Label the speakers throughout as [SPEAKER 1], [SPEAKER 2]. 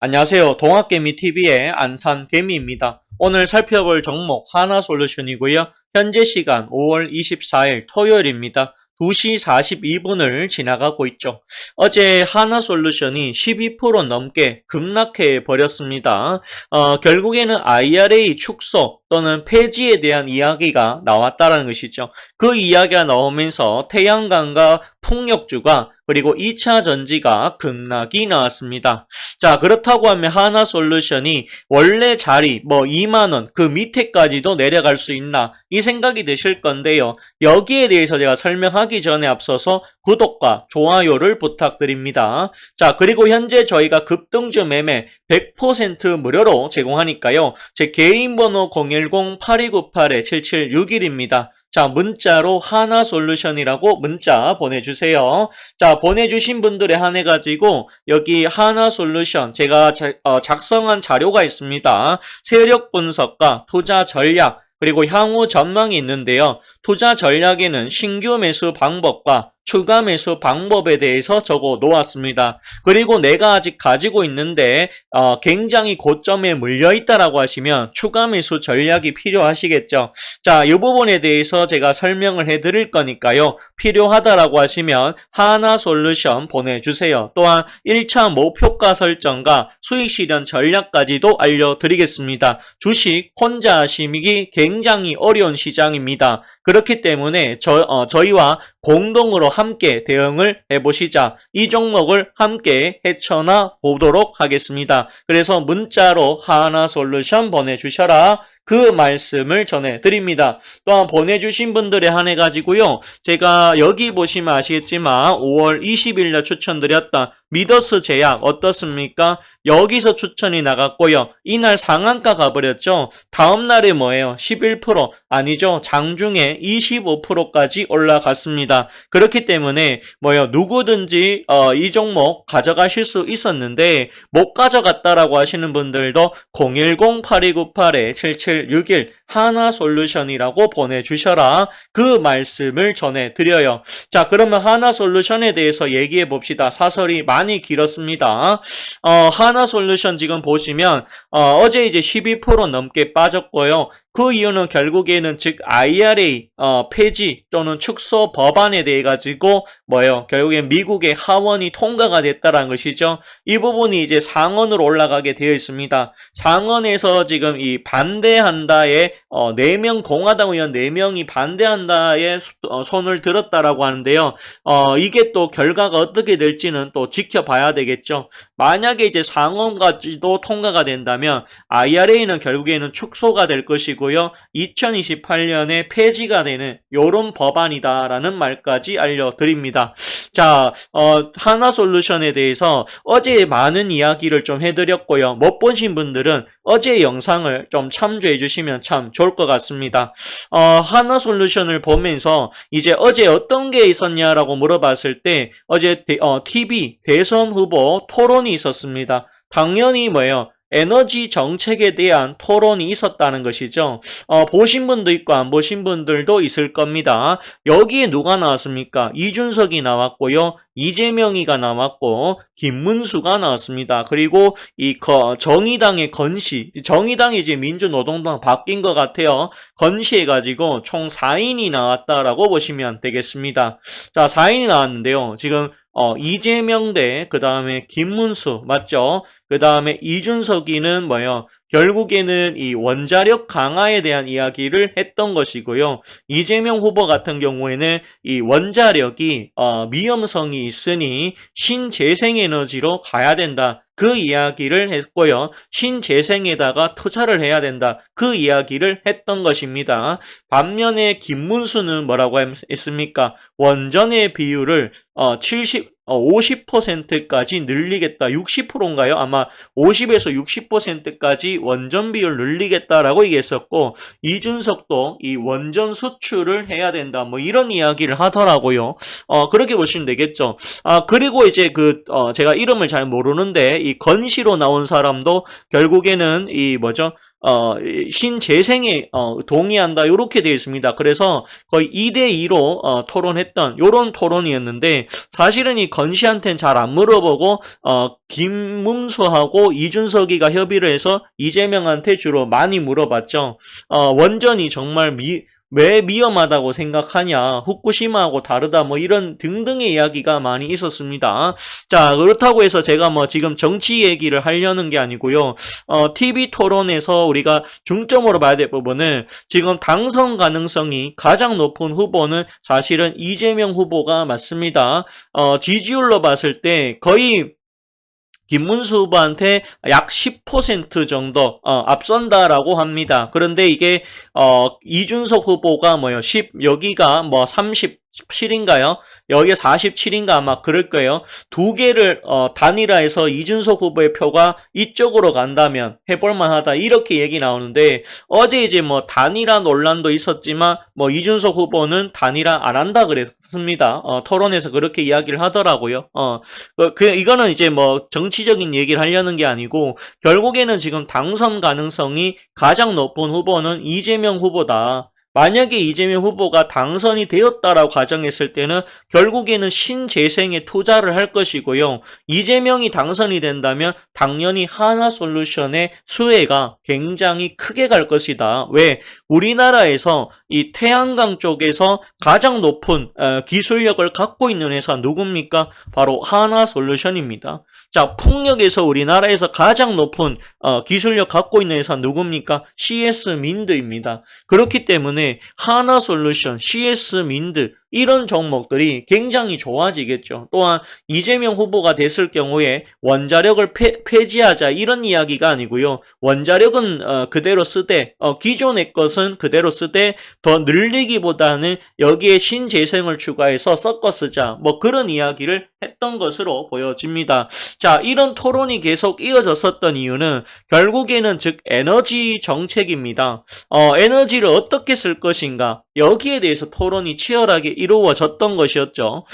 [SPEAKER 1] 안녕하세요. 동학개미TV의 안산개미입니다. 오늘 살펴볼 종목 하나솔루션이고요. 현재 시간 5월 24일 토요일입니다. 2시 42분을 지나가고 있죠. 어제 하나솔루션이 12% 넘게 급락해 버렸습니다. 결국에는 IRA 축소 또는 폐지에 대한 이야기가 나왔다는 것이죠. 그 이야기가 나오면서 태양광과 풍력주가 그리고 2차 전지가 급락이 나왔습니다. 자, 그렇다고 하면 하나솔루션이 원래 자리 2만원 그 밑에까지도 내려갈 수 있나 이 생각이 드실 건데요. 여기에 대해서 제가 설명하기 전에 앞서서 구독과 좋아요를 부탁드립니다. 자, 그리고 현재 저희가 급등주 매매 100% 무료로 제공하니까요. 제 개인 번호 010-8298-7761입니다. 자, 문자로 하나솔루션이라고 문자 보내주세요. 자, 보내주신 분들에 한해 가지고 여기 하나솔루션 제가 작성한 자료가 있습니다. 세력 분석과 투자 전략 그리고 향후 전망이 있는데요. 투자 전략에는 신규 매수 방법과 추가 매수 방법에 대해서 적어 놓았습니다. 그리고 내가 아직 가지고 있는데 굉장히 고점에 물려 있다라고 하시면 추가 매수 전략이 필요하시겠죠. 자, 이 부분에 대해서 제가 설명을 해드릴 거니까요. 필요하다라고 하시면 하나솔루션 보내주세요. 또한 1차 목표가 설정과 수익 실현 전략까지도 알려드리겠습니다. 주식 혼자 하시기 굉장히 어려운 시장입니다. 그렇기 때문에 저희와 공동으로 함께 대응을 해보시자. 이 종목을 함께 헤쳐나 보도록 하겠습니다. 그래서 문자로 하나솔루션 보내주셔라. 그 말씀을 전해드립니다. 또한 보내주신 분들에 한해 가지고요. 제가 여기 보시면 아시겠지만 5월 20일날 추천드렸던 미더스 제약 어떻습니까? 여기서 추천이 나갔고요. 이날 상한가 가버렸죠. 다음날에 뭐예요? 11% 아니죠. 장중에 25%까지 올라갔습니다. 그렇기 때문에 누구든지 이 종목 가져가실 수 있었는데 못 가져갔다라고 하시는 분들도 010-8298-7761 하나솔루션이라고 보내주셔라. 그 말씀을 전해드려요. 자, 그러면 하나솔루션에 대해서 얘기해 봅시다. 사설이 많이 길었습니다. 하나솔루션 지금 보시면 어제 이제 12% 넘게 빠졌고요. 그 이유는 결국에는 즉 IRA 폐지 또는 축소 법안에 대해 가지고 결국엔 미국의 하원이 통과가 됐다는 것이죠. 이 부분이 이제 상원으로 올라가게 되어 있습니다. 상원에서 지금 이 반대한다에 4명 공화당 의원 4명이 반대한다에 손을 들었다라고 하는데요. 이게 또 결과가 어떻게 될지는 또 지켜봐야 되겠죠. 만약에 이제 상원까지도 통과가 된다면 IRA는 결국에는 축소가 될 것이고요. 2028년에 폐지가 되는 이런 법안이다라는 말까지 알려드립니다. 자, 하나솔루션에 대해서 어제 많은 이야기를 좀 해드렸고요. 못 보신 분들은 어제 영상을 좀 참조해 주시면 참 좋을 것 같습니다. 하나솔루션을 보면서 이제 어제 어떤 게 있었냐라고 물어봤을 때 어제 TV 대선 후보 토론이 있었습니다. 당연히 에너지 정책에 대한 토론이 있었다는 것이죠. 보신 분도 있고 안 보신 분들도 있을 겁니다. 여기에 누가 나왔습니까? 이준석이 나왔고요. 이재명이가 나왔고 김문수가 나왔습니다. 그리고 정의당의 건시, 정의당이 이제 민주노동당 바뀐 것 같아요. 건시해가지고 총 4인이 나왔다라고 보시면 되겠습니다. 자, 4인이 나왔는데요. 지금 이재명 대 그 다음에 김문수 맞죠? 그 다음에 이준석이는 결국에는 이 원자력 강화에 대한 이야기를 했던 것이고요. 이재명 후보 같은 경우에는 이 원자력이 위험성이 있으니 신재생에너지로 가야 된다. 그 이야기를 했고요. 신재생에다가 투자를 해야 된다. 그 이야기를 했던 것입니다. 반면에 김문수는 뭐라고 했습니까? 원전의 비율을 50%까지 늘리겠다. 60%인가요? 아마 50에서 60%까지 원전 비율 늘리겠다라고 얘기했었고, 이준석도 이 원전 수출을 해야 된다. 이런 이야기를 하더라고요. 그렇게 보시면 되겠죠. 그리고 이제 제가 이름을 잘 모르는데 이 건시로 나온 사람도 결국에는 신재생에 동의한다 이렇게 되어 있습니다. 그래서 거의 2대2로 토론했던 요런 토론이었는데 사실은 이 건씨한테는 잘 안 물어보고 김문수하고 이준석이가 협의를 해서 이재명한테 주로 많이 물어봤죠. 원전이 정말 왜 위험하다고 생각하냐, 후쿠시마하고 다르다, 뭐 이런 등등의 이야기가 많이 있었습니다. 자, 그렇다고 해서 제가 뭐 지금 정치 얘기를 하려는 게 아니고요. TV 토론에서 우리가 중점으로 봐야 될 부분은 지금 당선 가능성이 가장 높은 후보는 사실은 이재명 후보가 맞습니다. 지지율로 봤을 때 거의 김문수 후보한테 약 10% 정도 앞선다라고 합니다. 그런데 이게 이준석 후보가 뭐요? 10 여기가 뭐 37인가요? 여기에 47인가 아마 그럴 거예요. 두 개를 단일화해서 이준석 후보의 표가 이쪽으로 간다면 해볼만하다 이렇게 얘기 나오는데 어제 이제 뭐 단일화 논란도 있었지만 뭐 이준석 후보는 단일화 안 한다 그랬습니다. 토론에서 그렇게 이야기를 하더라고요. 이거는 이제 뭐 정치적인 얘기를 하려는 게 아니고 결국에는 지금 당선 가능성이 가장 높은 후보는 이재명 후보다. 만약에 이재명 후보가 당선이 되었다라고 가정했을 때는 결국에는 신재생에 투자를 할 것이고요. 이재명이 당선이 된다면 당연히 하나솔루션의 수혜가 굉장히 크게 갈 것이다. 왜? 우리나라에서 이 태양광 쪽에서 가장 높은 기술력을 갖고 있는 회사 누굽니까? 바로 하나솔루션입니다. 자, 풍력에서 우리나라에서 가장 높은 기술력 갖고 있는 회사 누굽니까? CS민드입니다. 그렇기 때문에 하나솔루션, CS민드 이런 종목들이 굉장히 좋아지겠죠. 또한 이재명 후보가 됐을 경우에 원자력을 폐지하자 이런 이야기가 아니고요. 원자력은 그대로 쓰되 기존의 것은 그대로 쓰되 더 늘리기보다는 여기에 신재생을 추가해서 섞어 쓰자 뭐 그런 이야기를 했던 것으로 보여집니다. 자, 이런 토론이 계속 이어졌었던 이유는 결국에는 즉 에너지 정책입니다. 에너지를 어떻게 쓸 것인가 여기에 대해서 토론이 치열하게 이루어졌던 것이었죠.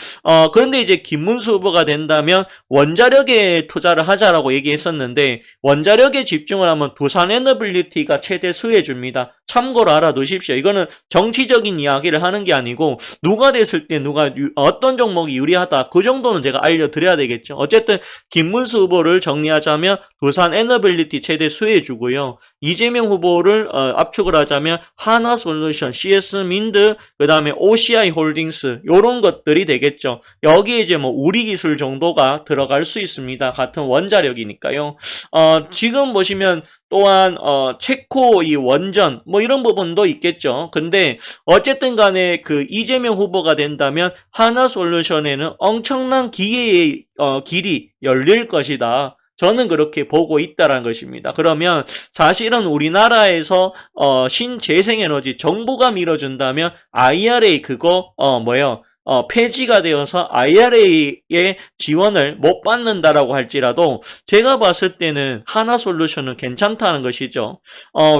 [SPEAKER 1] 그런데 이제 김문수 후보가 된다면 원자력에 투자를 하자라고 얘기했었는데 원자력에 집중을 하면 두산에너빌리티가 최대 수혜줍니다. 참고로 알아두십시오. 이거는 정치적인 이야기를 하는 게 아니고 누가 됐을 때 어떤 종목이 유리하다 그 정도는 제가 알려드려야 되겠죠. 어쨌든 김문수 후보를 정리하자면 두산에너빌리티 최대 수혜주고요. 이재명 후보를 압축을 하자면 하나솔루션, CS민드, 그 다음에 OCI 홀딩스 요런 것들이 되겠죠. 여기에 이제 뭐 우리기술 정도가 들어갈 수 있습니다. 같은 원자력이니까요. 지금 보시면 또한 체코 이 원전 뭐 이런 부분도 있겠죠. 근데 어쨌든 간에 그 이재명 후보가 된다면 하나솔루션에는 엄청난 기회의 길이 열릴 것이다. 저는 그렇게 보고 있다는 것입니다. 그러면 사실은 우리나라에서 신재생에너지 정부가 밀어준다면 IRA 그거 폐지가 되어서 IRA의 지원을 못 받는다라고 할지라도 제가 봤을 때는 하나솔루션은 괜찮다는 것이죠.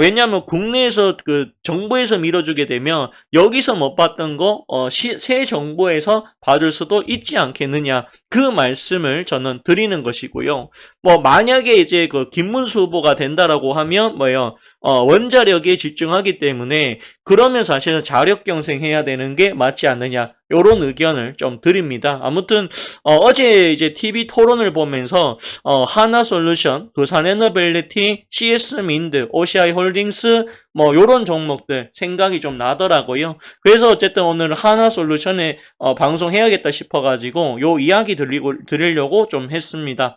[SPEAKER 1] 왜냐하면 국내에서 그 정부에서 밀어주게 되면 여기서 못 받던 거 새 정부에서 받을 수도 있지 않겠느냐 그 말씀을 저는 드리는 것이고요. 뭐 만약에 이제 그 김문수 후보가 된다라고 하면 원자력에 집중하기 때문에 그러면 사실은 자력 경쟁해야 되는 게 맞지 않느냐 요런 의견을 좀 드립니다. 아무튼 어제 이제 TV 토론을 보면서 하나솔루션, 두산에너빌리티, CS민드, OCI 홀딩스 뭐 요런 종목들 생각이 좀 나더라고요. 그래서 어쨌든 오늘 하나솔루션에 방송해야겠다 싶어가지고 요 이야기 드리려고 좀 했습니다.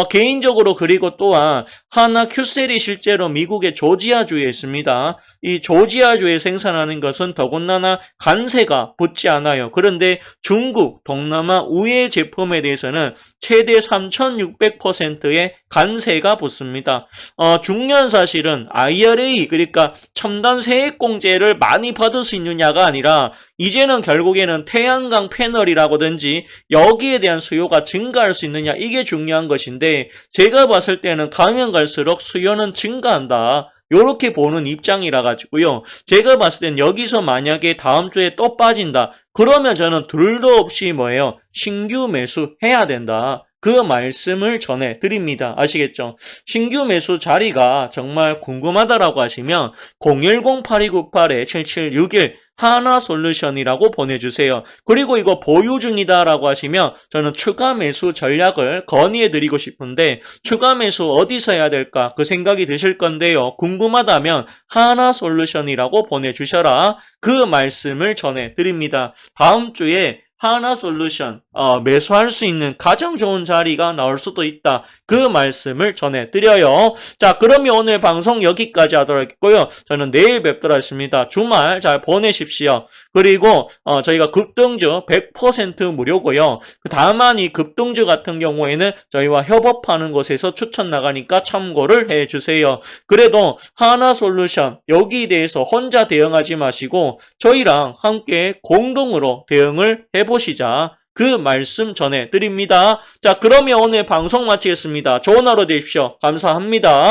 [SPEAKER 1] 개인적으로 그리고 또한 하나 큐셀이 실제로 미국의 조지아주에 있습니다. 이 조지아주에 생산하는 것은 더군다나 관세가 붙지 않아요. 그런데 중국, 동남아 우회 제품에 대해서는 최대 3,600%의 관세가 붙습니다. 중요한 사실은 IRA 그러니까 첨단 세액공제를 많이 받을 수 있느냐가 아니라 이제는 결국에는 태양광 패널이라든지 여기에 대한 수요가 증가할 수 있느냐 이게 중요한 것인데 제가 봤을 때는 가면 갈수록 수요는 증가한다. 요렇게 보는 입장이라 가지고요. 제가 봤을 땐 여기서 만약에 다음 주에 또 빠진다. 그러면 저는 둘도 없이 신규 매수 해야 된다. 그 말씀을 전해드립니다. 아시겠죠? 신규 매수 자리가 정말 궁금하다라고 하시면 010-8298-7761 하나솔루션이라고 보내주세요. 그리고 이거 보유 중이다라고 하시면 저는 추가 매수 전략을 건의해드리고 싶은데 추가 매수 어디서 해야 될까 그 생각이 드실 건데요. 궁금하다면 하나솔루션이라고 보내주셔라. 그 말씀을 전해드립니다. 다음 주에 하나솔루션 매수할 수 있는 가장 좋은 자리가 나올 수도 있다. 그 말씀을 전해드려요. 자, 그러면 오늘 방송 여기까지 하도록 하겠고요. 저는 내일 뵙도록 하겠습니다. 주말 잘 보내십시오. 그리고 저희가 급등주 100% 무료고요. 다만 이 급등주 같은 경우에는 저희와 협업하는 곳에서 추천 나가니까 참고를 해주세요. 그래도 하나솔루션 여기에 대해서 혼자 대응하지 마시고 저희랑 함께 공동으로 대응을 해보시자. 그 말씀 전해드립니다. 자, 그러면 오늘 방송 마치겠습니다. 좋은 하루 되십시오. 감사합니다.